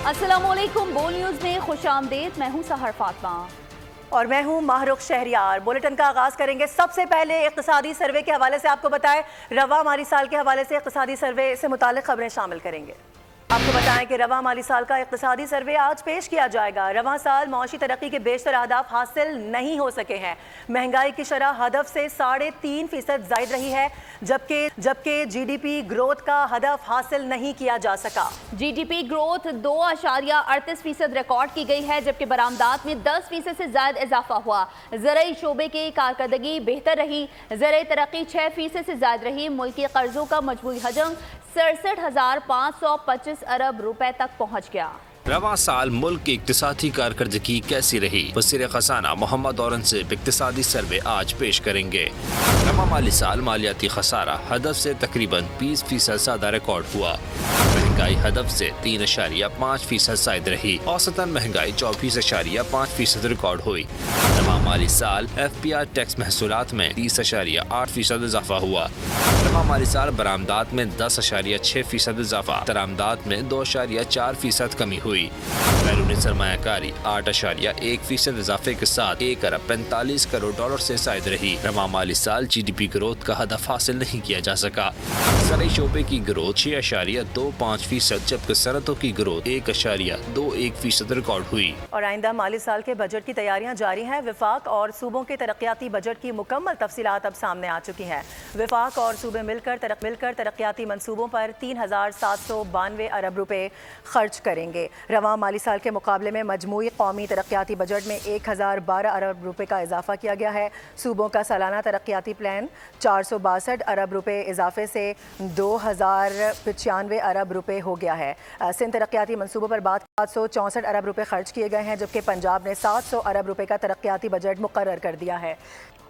अस्सलामुअलैकुम, बोल न्यूज़ में खुश आमदेद। मैं हूँ सहर फातिमा और मैं हूं माहरुख शहरियार। बुलेटिन का आगाज करेंगे। सबसे पहले इक्तिसादी सर्वे के हवाले से आपको बताएं, रवा माली साल के हवाले से इक्तिसादी सर्वे से मुतालिक खबरें शामिल करेंगे। आपको बताएं कि रवा माली साल का इक्तिसादी सर्वे आज पेश किया जाएगा। रवा साल मौशी तरक्की के बेशतर अहदाफ हासिल नहीं हो सके हैं। महंगाई की शरह हदफ से 3.5% जायद रही है, जबकि जीडीपी ग्रोथ का हदफ हासिल नहीं किया जा सका। जीडीपी ग्रोथ 2.38% रिकॉर्ड की गई है, जबकि बरामदात में 10% से ज्यादा इजाफा हुआ। ज़राई शोबे की कारकर्दगी बेहतर रही। ज़राई तरक्की 6% से ज्यादा रही। मुल्की कर्जों का मजमूई हजम 67,525 अरब रुपए तक पहुंच गया। रवां साल मुल्क की इक्तिसादी कारकर्दगी कैसी रही? वज़ीर खजाना मोहम्मद औरंगज़ेब इक्तिसादी सर्वे आज पेश करेंगे। रवां माली साल मालियाती खसारा हदफ से तकरीबन 20% ज्यादा रिकॉर्ड हुआ। महंगाई हदफ से 3.5% जायद रही। औसतन महंगाई 24.5% रिकॉर्ड हुई। रवां माली साल FPR टैक्स महसूलात में 30.8% इजाफा हुआ। रवां माली साल बरामदात में 10.6% इजाफा, दरामदात में 2.4% कमी हुई। बैरूनी सरमायाकारी 8.1% इजाफे के साथ 1 अरब 45 करोड़ डॉलर से जायद रही। रवां माली साल GDP ग्रोथ का हदफ हासिल नहीं किया जा सका। ज़राई शोबे की ग्रोथ 6.25%, जबकि सनतों की ग्रोथ 1.21% रिकॉर्ड हुई। और आइंदा माली साल के बजट की तैयारियां जारी हैं। विफाक और सूबों के तरक्याती बजट की मुकम्मल तफसीलात अब सामने आ चुकी हैं। विफाक और सूबे मिलकर तरक्याती मंसूबों पर 3,792 अरब रुपए खर्च करेंगे। रवां माली साल के मुकाबले में मजमूई कौमी तरक्याती बजट में 1,012 अरब रुपए का इजाफा किया गया है। सूबों का सालाना तरक्याती प्लान 462 अरब रुपए इजाफे से 2,095 अरब रुपए हो गया है। सिंध तरक्याती मंसूबों पर 764 अरब रुपए खर्च किए गए हैं, जबकि पंजाब ने 700 अरब रुपए का तरक्याती बजट मुकर्रर कर दिया है।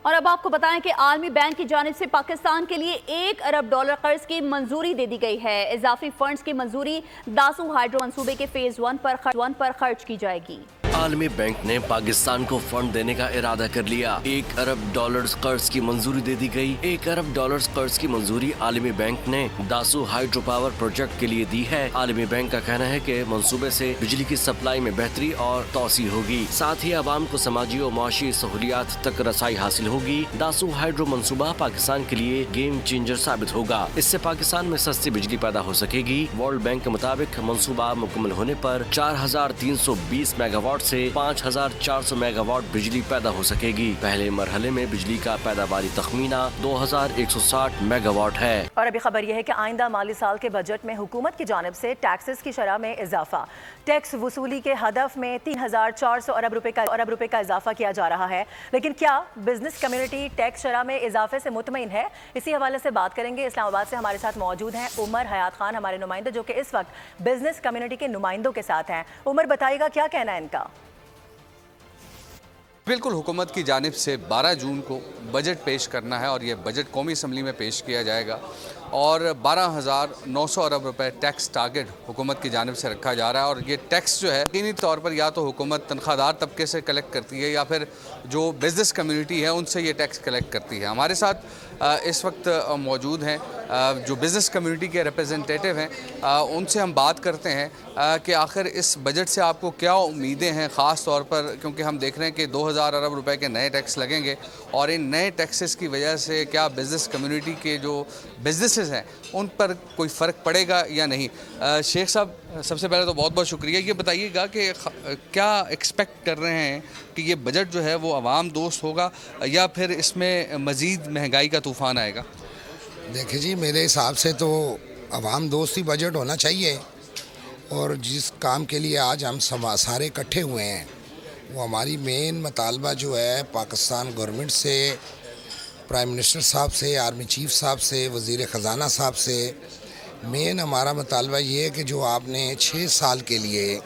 और अब आपको बताएं कि आलमी बैंक की जानिब से पाकिस्तान के लिए 1 अरब डॉलर कर्ज की मंजूरी दे दी गई है। इजाफी फंड्स की मंजूरी दासू हाइड्रो मंसूबे के फेज 1 पर खर्च की जाएगी। आलमी बैंक ने पाकिस्तान को फंड देने का इरादा कर लिया। 1 अरब डॉलर्स कर्ज की मंजूरी दे दी गई। 1 अरब डॉलर्स कर्ज की मंजूरी आलमी बैंक ने दासू हाइड्रो पावर प्रोजेक्ट के लिए दी है। आलमी बैंक का कहना है कि मंसूबे से बिजली की सप्लाई में बेहतरी और तोसी होगी, साथ ही आवाम को समाजी और माशी सहूलियात तक रसाई हासिल होगी। दासू हाइड्रो मंसूबा पाकिस्तान के लिए गेम चेंजर साबित होगा। इससे पाकिस्तान में सस्ती बिजली पैदा हो सकेगी। वर्ल्ड बैंक के मुताबिक मंसूबा मुकम्मल होने पर 4,320 मेगावाट से 5,400 मेगावाट बिजली पैदा हो सकेगी। पहले मरहले में बिजली का पैदावारी तखमीना 2,160 मेगावाट है। और अभी खबर यह है कि आइंदा माली साल के बजट में हुकूमत की जानिब से टैक्सेस की शरह में इजाफा। टैक्स वसूली के हदफ में 3,400 अरब रुपए का इजाफा किया जा रहा है। लेकिन क्या बिजनेस कम्युनिटी टैक्स शरह में इजाफे से मुतमईन है? इसी हवाले से बात करेंगे। इस्लामाबाद से हमारे साथ मौजूद हैं उमर हयात खान, हमारे नुमाइंदे, जो कि इस वक्त बिजनेस कम्युनिटी के नुमाइंदों के साथ हैं। उमर, बताइएगा क्या कहना है इनका? बिल्कुल, हुकूमत की जानिब से 12 जून को बजट पेश करना है और ये बजट कौमी असम्बली में पेश किया जाएगा और 12,900 अरब रुपए टैक्स टारगेट हुकूमत की जानिब से रखा जा रहा है। और ये टैक्स जो है यकीनी तौर पर या तो हुकूमत तनख्वाहदार तबके से कलेक्ट करती है या फिर जो बिज़नेस कम्युनिटी है उनसे ये टैक्स कलेक्ट करती है। हमारे साथ इस वक्त मौजूद हैं जो बिज़नेस कम्युनिटी के रिप्रेजेंटेटिव हैं, उनसे हम बात करते हैं कि आखिर इस बजट से आपको क्या उम्मीदें हैं, ख़ास तौर पर क्योंकि हम देख रहे हैं कि 2,000 अरब रुपए के नए टैक्स लगेंगे और इन नए टैक्सेस की वजह से क्या बिज़नेस कम्युनिटी के जो बिजनेसेस हैं उन पर कोई फ़र्क पड़ेगा या नहीं? शेख साहब, सबसे पहले तो बहुत बहुत शुक्रिया। ये बताइएगा कि क्या एक्सपेक्ट कर रहे हैं कि ये बजट जो है वो आवाम दोस्त होगा या फिर इसमें मज़ीद महंगाई का तूफ़ान आएगा? देखिए जी, मेरे हिसाब से तो आवाम दोस्त ही बजट होना चाहिए और जिस काम के लिए आज हम सारे इकट्ठे हुए हैं वो हमारी मेन मुतालबा जो है पाकिस्तान गवर्नमेंट से, प्राइम मिनिस्टर साहब से, आर्मी चीफ साहब से, वज़ीर ख़जाना साहब से मेन हमारा मुतालबा ये है कि जो आपने 6 साल के लिए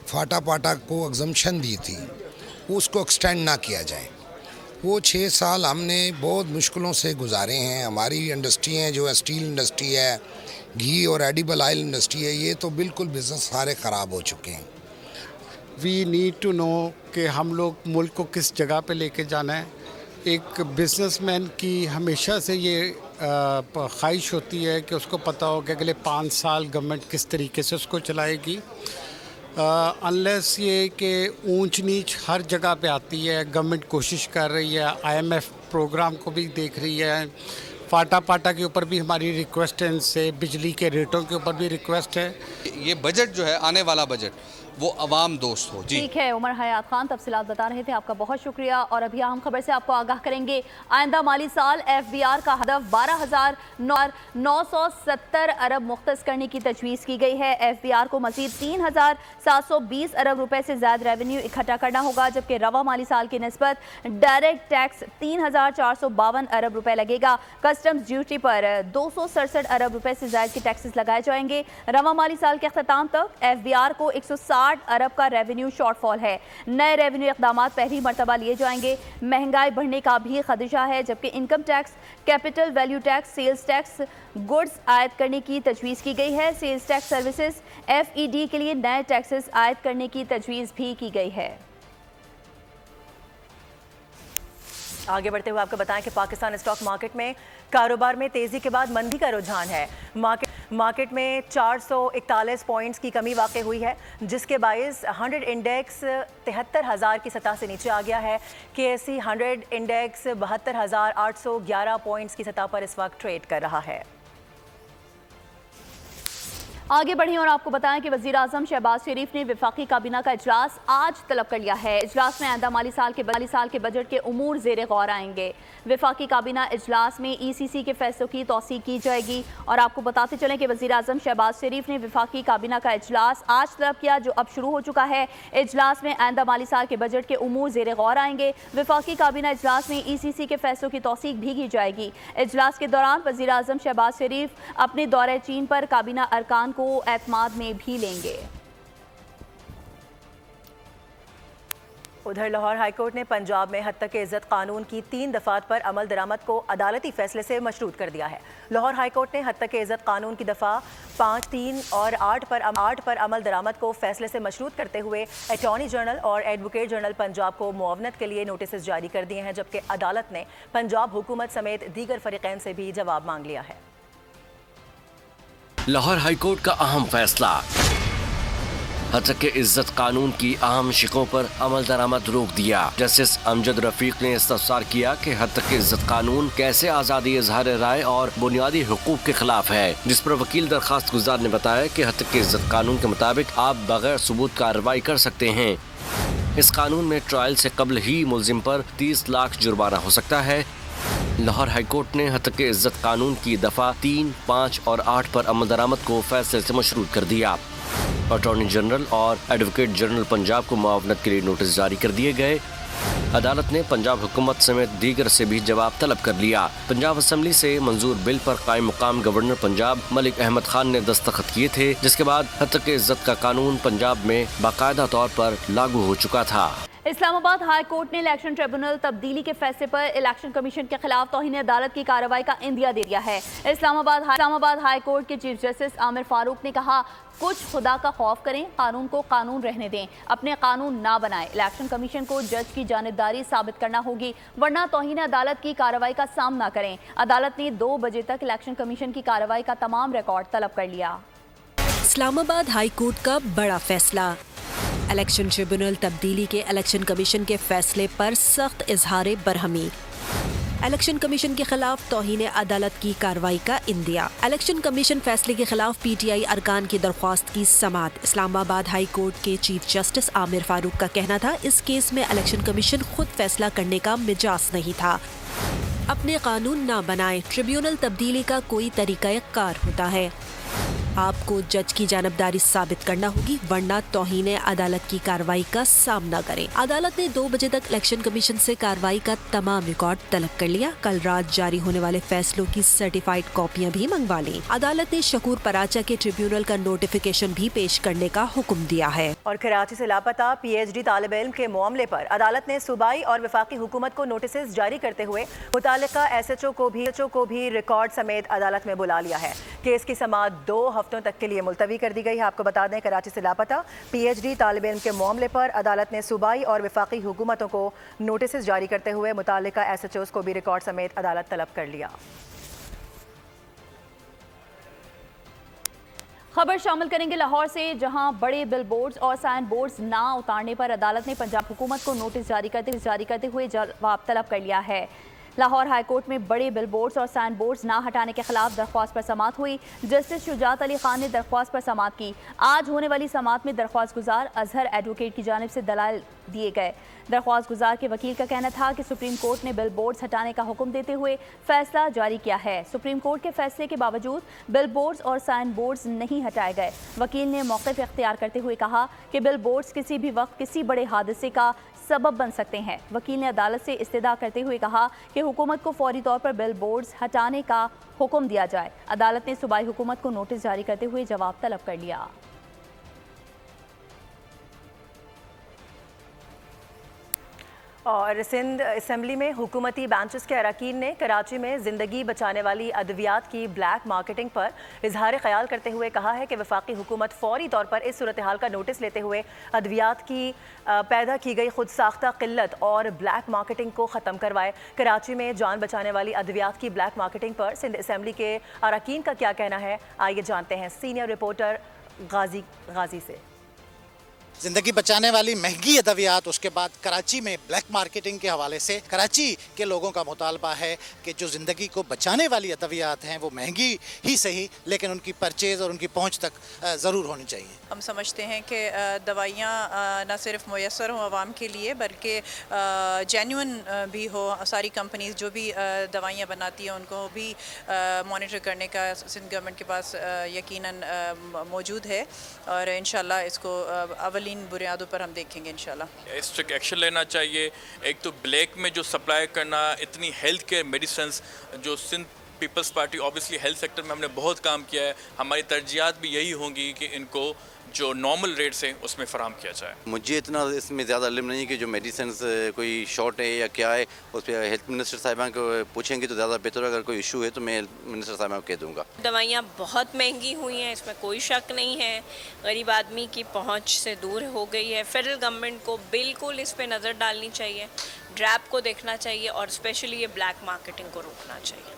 फाटा पाटा को एग्जम्पशन दी थी उसको एक्सटेंड ना किया जाए। वो 6 साल हमने बहुत मुश्किलों से गुजारे हैं। हमारी इंडस्ट्री हैं जो स्टील इंडस्ट्री है, घी और एडिबल ऑयल इंडस्ट्री है, ये तो बिल्कुल बिज़नेस सारे ख़राब हो चुके हैं। वी नीड टू नो कि हम लोग मुल्क को किस जगह पे लेके जाना है। एक बिजनेसमैन की हमेशा से ये ख्वाहिश होती है कि उसको पता हो कि अगले 5 साल गवर्नमेंट किस तरीके से उसको चलाएगी। अनलेस ये कि ऊंच नीच हर जगह पे आती है। गवर्नमेंट कोशिश कर रही है, IMF प्रोग्राम को भी देख रही है, फाटा पाटा के ऊपर भी हमारी रिक्वेस्ट है, इनसे बिजली के रेटों के ऊपर भी रिक्वेस्ट है। ये बजट जो है, आने वाला बजट, वो अवाम दोस्त हो। जी ठीक है, उमर हयात खान तफसीलात बता रहे थे, आपका बहुत शुक्रिया। और अभी हम खबर से आपको आगाह करेंगे, आइंदा माली साल FBR का हदफ 12,970 अरब मुख्तस करने की तजवीज़ की गई है। FBR को मज़ीद 3,720 अरब रुपए से ज़्यादा रेवेन्यू इकट्ठा करना होगा, जबकि रवा माली साल की निस्बत डायरेक्ट टैक्स 3,452 अरब रुपए लगेगा। कस्टम्स ड्यूटी पर 267 अरब रुपए से ज़्यादा के टैक्सेस लगाए जाएंगे। रवा माली साल के अख्ताम तक FBR को 160 अरब का रेवेन्यू शॉर्टफॉल है। नए रेवेन्यू इक़दामात पहली मरतबा लिए जाएंगे। महंगाई बढ़ने का भी खदशा है, जबकि income tax, capital value tax, sales tax, goods आयद करने की तजवीज़ की गई है। सेल्स टैक्स सर्विसेज FED के लिए नए टैक्सेस आयद करने की तजवीज़ भी की गई है। आगे बढ़ते हुए आपको बताएं कि पाकिस्तान स्टॉक मार्केट में कारोबार में तेज़ी के बाद मंदी का रुझान है। मार्केट में 441 पॉइंट्स की कमी वाक़ई हुई है, जिसके बायस 100 इंडेक्स 73,000 की सतह से नीचे आ गया है। KSE 100 इंडेक्स 72,811 पॉइंट्स की सतह पर इस वक्त ट्रेड कर रहा है। आगे बढ़ें और आपको बताएं कि वज़ीर आज़म शहबाज शरीफ ने वफाकी काबीना का इजलास आज तलब कर लिया है। इजलास में आइंदा माली साल के बजट के उमूर ज़ेर गौर आएंगे। वफाकी काबीना इजलास में ECC के फैसलों की तौसीक की जाएगी। और आपको बताते चलें कि वज़ीर आज़म शहबाज शरीफ ने वफाकी काबीना का इजलास आज तलब किया, जो अब शुरू हो चुका है। इजलास में आइंदा माली साल के बजट के उमूर ज़ेर गौर आएंगे। वफाकी काबीना इजलास में ECC के फैसलों की तौसीक भी की जाएगी। इजलास के दौरान वज़ीर आज़म शहबाज शरीफ अपने दौरे चीन पर काबीना अरकान को एतमाद में भी लेंगे। उधर लाहौर हाईकोर्ट ने पंजाब में हद तक इज्जत कानून की 3 दफ़ात पर अमल दरामद को अदालती फैसले से मशरूत कर दिया है। लाहौर हाईकोर्ट ने हद तक इज्जत कानून की दफ़ा 5, 3 और 8 पर अमल दरामद को फैसले से मशरूत करते हुए अटॉर्नी जनरल और एडवोकेट जनरल पंजाब को मुआवनत के लिए नोटिस जारी कर दिए हैं, जबकि अदालत ने पंजाब हुकूमत समेत दीगर फरीकैन से भी जवाब मांग लिया है। लाहौर हाईकोर्ट का अहम फैसला, हद तक इज्जत कानून की अहम शिकों पर अमल दरामद रोक दिया। जस्टिस अमजद रफीक ने इस्तफसार किया कि हद तक इज्जत कानून कैसे आज़ादी इजहार राय और बुनियादी हुकूक के खिलाफ है, जिस पर वकील दरखास्त गुजार ने बताया कि हद तक इज्जत कानून के मुताबिक आप बगैर सबूत कार्रवाई कर सकते हैं। इस कानून में ट्रायल से कबल ही मुलजिम पर 30 लाख जुर्माना हो सकता है। लाहौर हाईकोर्ट ने हद तक इज्जत कानून की दफ़ा 3, 5 और 8 पर अमल दरामद को फैसले से मशरूत कर दिया। अटॉर्नी जनरल और एडवोकेट जनरल पंजाब को मुआवनत के लिए नोटिस जारी कर दिए गए। अदालत ने पंजाब हुकूमत समेत दीगर से भी जवाब तलब कर लिया। पंजाब असम्बली से मंजूर बिल पर कायम मुकाम गवर्नर पंजाब मलिक अहमद खान ने दस्तखत किए थे, जिसके बाद हद तक इज्जत का कानून पंजाब में बाकायदा तौर पर लागू हो चुका था। इस्लामाबाद हाई कोर्ट ने इलेक्शन ट्रिब्यूनल तब्दीली के फैसले पर इलेक्शन कमीशन के खिलाफ तौहीन अदालत की कार्रवाई का इंदिया दे दिया है। इस्लामाबाद हाई कोर्ट के चीफ जस्टिस आमिर फारूक ने कहा, कुछ खुदा का खौफ करें, कानून को कानून रहने दें, अपने कानून ना बनाएं। इलेक्शन कमीशन को जज की जानिबदारी साबित करना होगी, वरना तौहीन अदालत की कार्रवाई का सामना करें। अदालत ने 2 बजे तक इलेक्शन कमीशन की कार्रवाई का तमाम रिकॉर्ड तलब कर लिया। इस्लामाबाद हाई कोर्ट का बड़ा फैसला, इलेक्शन ट्रिब्यूनल तब्दीली के इलेक्शन कमीशन के फैसले पर सख्त इजहार बरहमी। इलेक्शन कमीशन के खिलाफ तौहीन अदालत की कार्रवाई का इंदिया। इलेक्शन कमीशन फैसले के खिलाफ PTI अरकान की दरख्वास्त की समाअत। इस्लामाबाद हाई कोर्ट के चीफ जस्टिस आमिर फारूक का कहना था, इस केस में इलेक्शन कमीशन खुद फैसला करने का मिजाज नहीं था। अपने कानून ना बनाए, ट्रिब्यूनल तब्दीली का कोई तरीका कार होता है। आपको जज की जानबदारी साबित करना होगी, वरना तौहीन अदालत की कार्रवाई का सामना करें। अदालत ने 2 बजे तक इलेक्शन कमीशन से कार्रवाई का तमाम रिकॉर्ड तलब कर लिया। कल रात जारी होने वाले फैसलों की सर्टिफाइड कॉपियां भी मंगवा ली। अदालत ने शकूर पराचा के ट्रिब्यूनल का नोटिफिकेशन भी पेश करने का हुक्म दिया है। और कराची से लापता PhD तालिब इल्म के मामले पर अदालत ने सूबाई और वफाकी हुकूमत को नोटिस जारी करते हुए मुतालिका SHO को भी रिकॉर्ड समेत अदालत में बुला लिया है। केस की समाअत 2 हफ्तों तक के लिए मुलतवी कर दी गई है। आपको बता दें, कराची से लापता PhD तालिब इल्म के मामले पर अदालत ने सूबाई और वफाकी हुकूमतों को नोटिस जारी करते हुए मुतालिका SHOs को भी रिकॉर्ड समेत अदालत तलब कर लिया। खबर शामिल करेंगे लाहौर से, जहां बड़े बिल बोर्ड्स और साइन बोर्ड्स ना उतारने पर अदालत ने पंजाब हुकूमत को नोटिस जारी करते हुए जवाब तलब कर लिया है। लाहौर हाई कोर्ट में बड़े बिल बोर्ड्स और साइन बोर्ड्स ना हटाने के खिलाफ दरख्वास्त पर समाअत हुई। जस्टिस शुजात अली खान ने दरख्वास्त पर समाअत की। आज होने वाली समाअत में दरख्वास्त गुजार अजहर एडवोकेट की जानिब से दलाइल दिए गए। दरख्वास्त गुजार के वकील का कहना था कि सुप्रीम कोर्ट ने बिल बोर्ड्स हटाने का हुक्म देते हुए फैसला जारी किया है। सुप्रीम कोर्ट के फैसले के बावजूद बिल बोर्ड्स और साइन बोर्ड्स नहीं हटाए गए। वकील ने मौक़िफ़ इख्तियार करते हुए कहा कि बिल बोर्ड्स किसी भी वक्त किसी बड़े हादसे का सबब बन सकते हैं। वकील ने अदालत से इस्तिदा करते हुए कहा कि हुकूमत को फौरी तौर पर बिल बोर्ड्स हटाने का हुक्म दिया जाए। अदालत ने सूबाई हुकूमत को नोटिस जारी करते हुए जवाब तलब कर लिया। और सिंध असम्बली में हुकूमती बेंचेस के अरकान ने कराची में ज़िंदगी बचाने वाली अद्वियात की ब्लैक मार्केटिंग पर इजहार ख्याल करते हुए कहा है कि वफाकी हुकूमत फौरी तौर पर इस सूरत हाल का नोटिस लेते हुए अद्वियात की पैदा की गई खुद साख्ता किल्लत और ब्लैक मार्केटिंग को ख़त्म करवाए। कराची में जान बचाने वाली अद्वियात की ब्लैक मार्केटिंग पर सिंध असम्बली के अरकान का क्या कहना है, आइए जानते हैं सीनियर रिपोर्टर गाजी से। ज़िंदगी बचाने वाली महंगी अद्वियात, उसके बाद कराची में ब्लैक मार्केटिंग के हवाले से कराची के लोगों का मुतालबा है कि जो ज़िंदगी को बचाने वाली अद्वियात हैं वो महंगी ही सही लेकिन उनकी परचेज़ और उनकी पहुंच तक ज़रूर होनी चाहिए। हम समझते हैं कि दवाइयाँ न सिर्फ मुयस्सर हों आवाम के लिए बल्कि जेन्युइन भी हो। सारी कंपनीज़ जो भी दवाइयाँ बनाती हैं उनको भी मॉनिटर करने का सिंध गवर्नमेंट के पास यकीनन मौजूद है और इंशाल्लाह इसको बुनियादों पर हम देखेंगे इंशाल्लाह। स्ट्रिक्ट एक्शन लेना चाहिए। एक तो ब्लैक में जो सप्लाई करना, इतनी हेल्थ केयर मेडिसिन जो Sindh peoples party obviously health sector में हमने बहुत काम किया है, हमारी तरजीहात भी यही होंगी कि इनको जो नॉर्मल रेट्स हैं उसमें फ़राहम किया जाए। मुझे इतना इसमें ज़्यादा इल्म नहीं है कि जो मेडिसिन कोई शॉर्ट है या क्या है, उस पर हेल्थ मिनिस्टर साहिबा को पूछेंगे तो ज़्यादा बेहतर। अगर कोई इशू है तो मैं हेल्थ मिनिस्टर साहिबा को कह दूँगा। दवाइयाँ बहुत महंगी हुई हैं, इसमें कोई शक नहीं है। गरीब आदमी की पहुँच से दूर हो गई है। फेडरल गवर्नमेंट को बिल्कुल इस पर नज़र डालनी चाहिए, ड्रैप को देखना चाहिए और स्पेशली ये ब्लैक मार्केटिंग को रोकना चाहिए।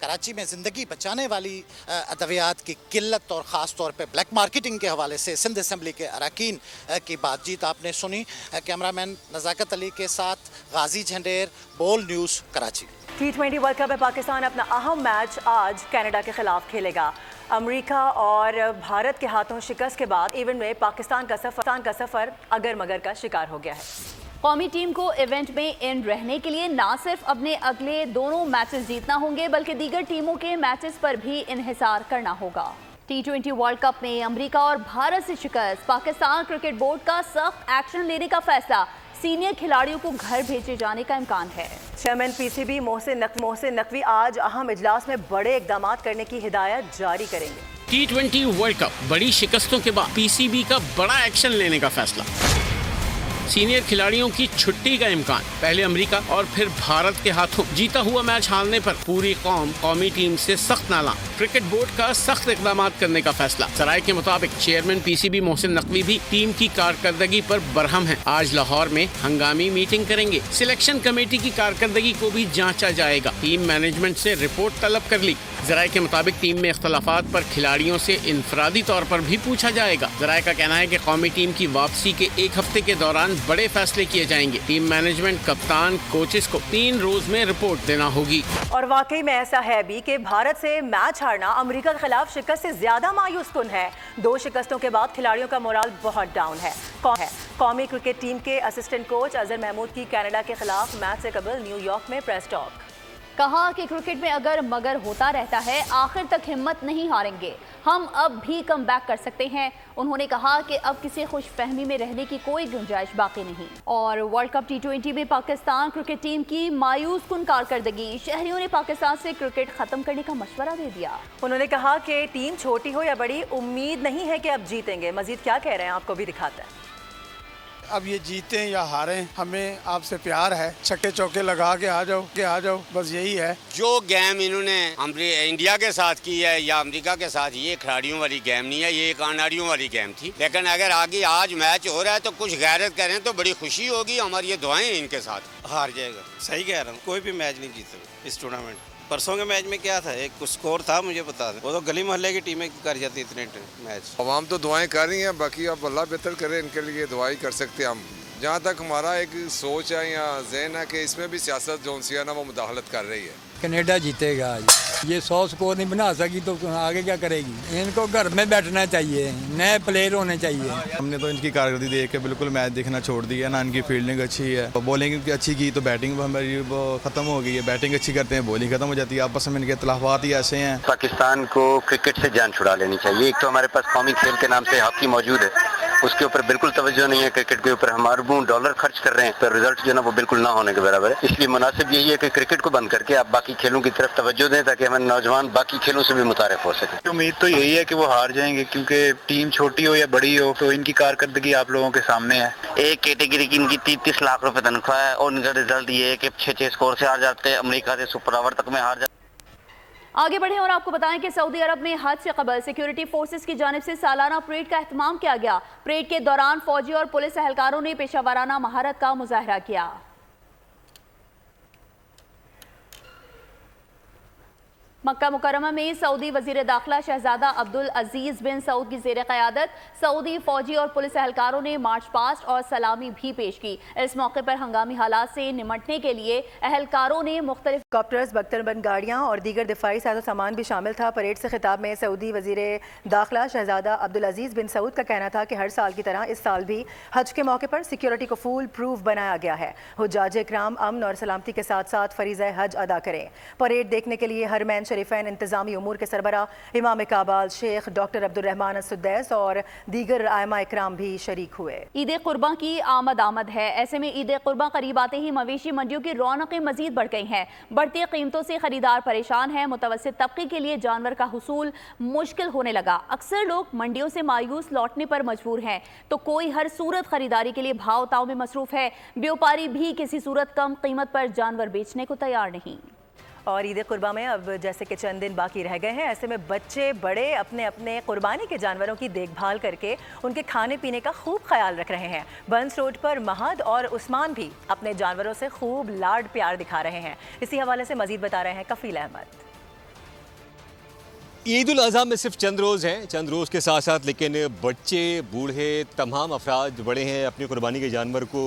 कराची में ज़िंदगी बचाने वाली अद्वियात की किल्लत और ख़ास तौर पे ब्लैक मार्केटिंग के हवाले से सिंध असम्बली के अरकान की बातचीत आपने सुनी। कैमरामैन नज़ाकत अली के साथ गाजी झंडेर, बोल news, Karachi. T20 world cup में पाकिस्तान अपना अहम मैच आज कनाडा के खिलाफ खेलेगा। अमेरिका और भारत के हाथों शिकस्त के बाद इवेंट में पाकिस्तान का सफ़र अगर मगर का शिकार हो गया है। कौमी टीम को इवेंट में इन रहने के लिए ना सिर्फ अपने अगले दोनों मैचेस जीतना होंगे बल्कि दीगर टीमों के मैचेस पर भी इन्हिसार करना होगा। T20 वर्ल्ड कप में अमेरिका और भारत से शिकस्त, पाकिस्तान क्रिकेट बोर्ड का सख्त एक्शन लेने का फैसला, सीनियर खिलाड़ियों को घर भेजे जाने का इम्कान है। चेयरमैन PCB मोहसिन नकवी आज अहम इजलास में बड़े इकदाम करने की हिदायत जारी करेंगे। T20 वर्ल्ड कप, बड़ी शिकस्तों के बाद PCB का बड़ा एक्शन लेने का फैसला, सीनियर खिलाड़ियों की छुट्टी का इम्कान, पहले अमेरिका और फिर भारत के हाथों जीता हुआ मैच हारने पर पूरी कौम कौमी टीम से सख्त नाला, क्रिकेट बोर्ड का सख्त इकदाम करने का फैसला। सराय के मुताबिक चेयरमैन PCB मोहसिन नकवी भी टीम की कारकर्दगी पर बरहम है। आज लाहौर में हंगामी मीटिंग करेंगे। सिलेक्शन कमेटी की कारकर्दगी को भी जांचा जाएगा। टीम मैनेजमेंट से रिपोर्ट तलब कर ली। जराये के मुताबिक टीम में इख्तलाफात पर खिलाड़ियों से इनफरादी तौर पर भी पूछा जाएगा। जराये का कहना है कि कौमी टीम की वापसी के एक हफ्ते के दौरान बड़े फैसले किए जाएंगे। टीम मैनेजमेंट, कप्तान, कोचेस को 3 रोज में रिपोर्ट देना होगी। और वाकई में ऐसा है भी कि भारत से मैच हारना अमेरिका के खिलाफ शिकस्त से ज्यादा मायूस कुन है। 2 शिकस्तों के बाद खिलाड़ियों का मोराल बहुत डाउन है। कौमी क्रिकेट टीम के असिस्टेंट कोच अजहर महमूद की कनाडा के खिलाफ मैच से कबल न्यूयॉर्क में प्रेस टॉक। कहा कि क्रिकेट में अगर मगर होता रहता है आखिर तक हिम्मत नहीं हारेंगे, हम अब भी कम बैक कर सकते हैं। उन्होंने कहा कि अब किसी खुशफहमी में रहने की कोई गुंजाइश बाकी नहीं। और वर्ल्ड कप T20 में पाकिस्तान क्रिकेट टीम की मायूस कुन कारकर्दगी, शहरियों ने पाकिस्तान से क्रिकेट खत्म करने का मशवरा दे दिया। उन्होंने कहा कि टीम छोटी हो या बड़ी, उम्मीद नहीं है कि अब जीतेंगे। मजीद क्या कह रहे हैं आपको भी दिखाता है। अब ये जीतें या हारें, हमें आपसे प्यार है। छक्के चौके लगा के आ जाओ, बस यही है। जो गेम इन्होंने इंडिया के साथ की है या अमेरिका के साथ, ये खिलाड़ियों वाली गेम नहीं है, ये कानाड़ियों वाली गेम थी। लेकिन अगर आगे आज मैच हो रहा है तो कुछ गैरत करें तो बड़ी खुशी होगी। हमारी ये दुआएं इनके साथ। हार जाएगा, सही कह रहा हूँ, कोई भी मैच नहीं जीत सकता इस टूर्नामेंट। परसों के मैच में क्या था, एक स्कोर था मुझे बता दें, वो तो गली मोहल्ले की टीमें कर जाती इतने मैच। आवाम तो दुआएं कर रही हैं, बाकी अब अल्लाह बेहतर करे, इनके लिए दुआई कर सकते हैं हम। जहाँ तक हमारा एक सोच है या ज़हन है कि इसमें भी सियासत जो सी है ना वो मुदाखलत कर रही है। कनाडा जीतेगा आज, ये 100 स्कोर नहीं बना सकी तो आगे क्या करेगी। इनको घर में बैठना चाहिए, नए प्लेयर होने चाहिए। हमने तो इनकी कारकर्दगी देख के बिल्कुल मैच देखना छोड़ दिया ना। इनकी फील्डिंग अच्छी है, बॉलिंग अच्छी की तो बैटिंग हमारी वो ख़त्म हो गई है। बैटिंग अच्छी करते हैं, बॉलिंग ख़त्म हो जाती है। आपस में इनके इख्तिलाफात ही ऐसे हैं। पाकिस्तान को क्रिकेट से जान छुड़ा लेनी चाहिए। एक तो हमारे पास कौमी खेल के नाम से हॉकी मौजूद है, उसके ऊपर बिल्कुल तवज्जो नहीं है। क्रिकेट के ऊपर हम अरबों डॉलर खर्च कर रहे हैं, तो रिजल्ट जो ना वो बिल्कुल ना होने के बराबर है। इसलिए मुनासिब यही है कि क्रिकेट को बंद करके आप बाकी खेलों की तरफ तवज्जो दें, ताकि हमारे नौजवान बाकी खेलों से भी मुतारिफ हो सके। उम्मीद तो यही है कि वो हार जाएंगे, क्योंकि टीम छोटी हो या बड़ी हो तो इनकी कारकर्दगी आप लोगों के सामने है। एक कैटेगरी की इनकी 30-30 लाख रुपए तनख्वाह है और इनका रिजल्ट ये है कि 6-6 स्कोर से हार जाते हैं, अमेरिका से सुपर ओवर तक में हार जाते। आगे बढ़े और आपको बताएं कि सऊदी अरब में हज से कबल सिक्योरिटी फोर्सेस की जानिब से सालाना परेड का एहतमाम किया गया। परेड के दौरान फौजी और पुलिस एहलकारों ने पेशावराना महारत का मुजाहरा किया। मक्का मुकरमा में सऊदी वजीर दाखिला शहजादा अब्दुल अजीज बिन सऊद की जेर क़यादत सऊदी फौजी और पुलिस एहलकारों ने मार्च पास्ट और सलामी भी पेश की। इस मौके पर हंगामी हालात से निमटने के लिए एहलकारों ने मुख्तलिफ हेलीकॉप्टर्स, बख्तरबंद गाड़ियाँ और दीगर दिफाई साजो सामान भी शामिल था। परेड से खिताब में सऊदी वजीर दाखिला शहजादा अब्दुल अजीज बिन सऊद का कहना था कि हर साल की तरह इस साल भी हज के मौके पर सिक्योरिटी को फुल प्रूफ बनाया गया है। हुज्जाज इकराम अमन और सलामती के साथ साथ फरीज़ा हज अदा करें। परेड देखने के लिए हरमैन शरीफैन इंतजामी उमूर के सरबरा इमाम काबाल शेख डॉक्टर अब्दुल रहमान सुद्दैस और दीगर आयमा इकराम भी शरीक हुए। ईद कुर्बां की आमद है। ऐसे में ईद कुर्बां करीब आते ही मवेशी मंडियों की रौनकें मजीद बढ़ गई हैं। बढ़ती कीमतों से खरीदार परेशान है। मुतवस्सित तबके के लिए जानवर का हुसूल मुश्किल होने लगा। अक्सर लोग मंडियों से मायूस लौटने पर मजबूर हैं, तो कोई हर सूरत खरीदारी के लिए भाव ताव में मसरूफ है। व्यापारी भी किसी सूरत कम कीमत पर जानवर बेचने को तैयार नहीं। और ईद कुर्बा में अब जैसे कि चंद दिन बाकी रह गए हैं, ऐसे में बच्चे बड़े अपने अपने कुर्बानी के जानवरों की देखभाल करके उनके खाने पीने का खूब ख्याल रख रहे हैं। बंस रोड पर महद और उस्मान भी अपने जानवरों से खूब लाड प्यार दिखा रहे हैं। इसी हवाले से मजीद बता रहे हैं कफील अहमद। ईद उल अज़हा में सिर्फ चंद रोज़ हैं, चंद रोज़ के साथ साथ लेकिन बच्चे बूढ़े तमाम अफराद जो बड़े हैं अपनी कुर्बानी के जानवर को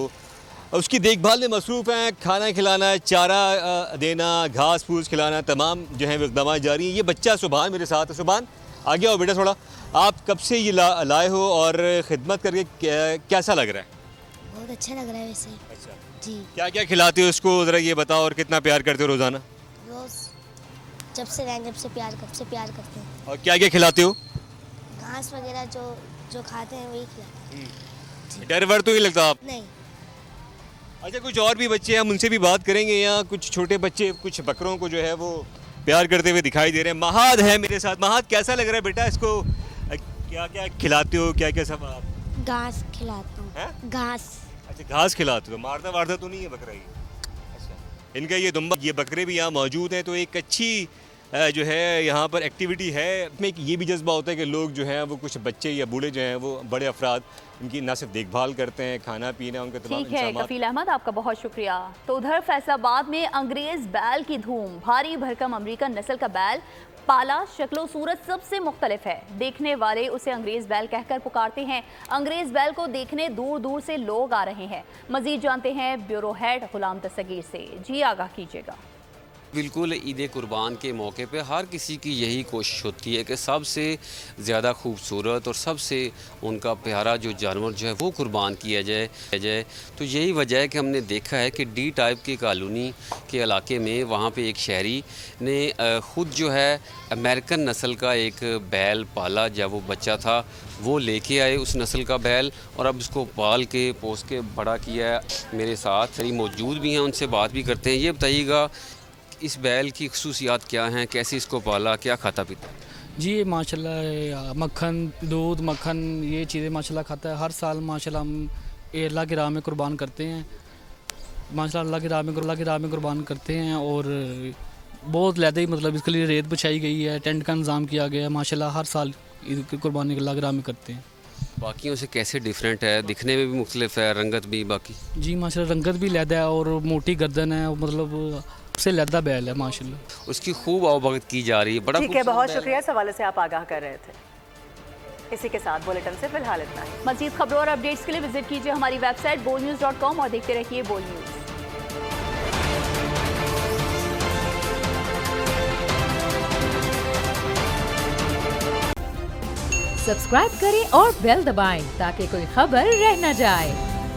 उसकी देखभाल में मसरूफ़ हैं। खाना खिलाना, चारा देना, घास फूस खिलाना, तमाम जो है इक़दाम जारी हैं। ये बच्चा सुभान मेरे साथ है। सुभान आगे आओ बेटा थोड़ा। आप कब से ये लाए हो और ख़िदमत करके कैसा लग रहा है? बहुत अच्छा लग रहा है वैसे। अच्छा जी। क्या क्या खिलाते हो इसको ज़रा ये बताओ, और कितना प्यार करते हो रोज़ाना? रोज़ जब से प्यार करते हैं। और क्या क्या खिलाते हो? घास वगैरह जो खाते हैं वही खिलाते हैं। डर वर तो नहीं लगता आप? नहीं। अच्छा, कुछ और भी बच्चे हैं, हम उनसे भी बात करेंगे। यहाँ कुछ छोटे बच्चे कुछ बकरों को जो है वो प्यार करते हुए दिखाई दे रहे हैं। महाद है मेरे साथ। महाद कैसा लग रहा है बेटा? इसको क्या क्या खिलाते हो, क्या क्या सब आप? घास खिलाता हूँ। घास। अच्छा, घास खिलाते हो। मारता वारता तो नहीं है बकरा ये? अच्छा, इनका ये दुम्बा, ये बकरे भी यहाँ मौजूद हैं, तो एक अच्छी जो है यहाँ पर एक्टिविटी है। इसमें ये भी जज्बा होता है कि लोग जो हैं वो कुछ बच्चे या बूढ़े जो हैं वो बड़े अफराद इनकी ना सिर्फ देखभाल करते हैं, खाना पीना उनके तमाम। ठीक है कफील अहमद, आपका बहुत शुक्रिया। तो उधर फैसलाबाद में अंग्रेज बैल की धूम। भारी भरकम अमेरिकन नस्ल का बैल पाला शक्लो सूरत सबसे मुख्तलिफ है। देखने वाले उसे अंग्रेज बैल कहकर पुकारते हैं। अंग्रेज बैल को देखने दूर दूर से लोग आ रहे हैं। मजीद जानते हैं ब्यूरो हेड गुलाम दस्तगीर से। जी आगाह कीजिएगा। बिल्कुल, ईद कुर्बान के मौके पे हर किसी की यही कोशिश होती है कि सबसे ज़्यादा खूबसूरत और सबसे उनका प्यारा जो जानवर जो है वो कुर्बान किया जाए। तो यही वजह है कि हमने देखा है कि डी टाइप की कॉलोनी के इलाके में वहाँ पे एक शहरी ने ख़ुद जो है अमेरिकन नस्ल का एक बैल पाला। जब वो बच्चा था वो लेके आए उस नस्ल का बैल और अब उसको पाल के पोस के बड़ा किया है। मेरे साथ सही मौजूद भी हैं, उनसे बात भी करते हैं। ये बताइएगा इस बैल की खुसूसियात क्या हैं, कैसे इसको पाला, क्या खाता पीता? जी माशाल्लाह मक्खन, दूध, मक्खन ये चीज़ें माशाल्लाह खाता है। हर साल माशाल्लाह हम अल्लाह की राह में कुर्बान करते हैं। माशाल्लाह अल्लाह की राह में कुर्बान करते हैं। और बहुत ज़्यादा ही मतलब इसके लिए रेत बिछाई गई है, टेंट का इंतज़ाम किया गया है। माशाल्लाह हर साल ईद की कुर्बानी अल्लाह की राह में करते हैं। बाकियों से कैसे डिफरेंट है? दिखने में भी मुख्तलिफ है, रंगत भी बाकी? जी माशाल्लाह रंगत भी लैदा है और मोटी गर्दन है, मतलब से लद्दा बैल है माशाल्लाह। उसकी खूब आवभगत की जा रही है। बड़ा ठीक है, बहुत शुक्रिया, इस हवाले से आप आगाह कर रहे थे। इसी के साथ बुलेटिन से फिलहाल इतना ही। मज़ीद खबरों और अपडेट्स के लिए विजिट कीजिए हमारी वेबसाइट bolnews.com और देखते रहिए बोल न्यूज़। सब्सक्राइब करें और बेल दबाएं ताकि कोई खबर रह न जाए।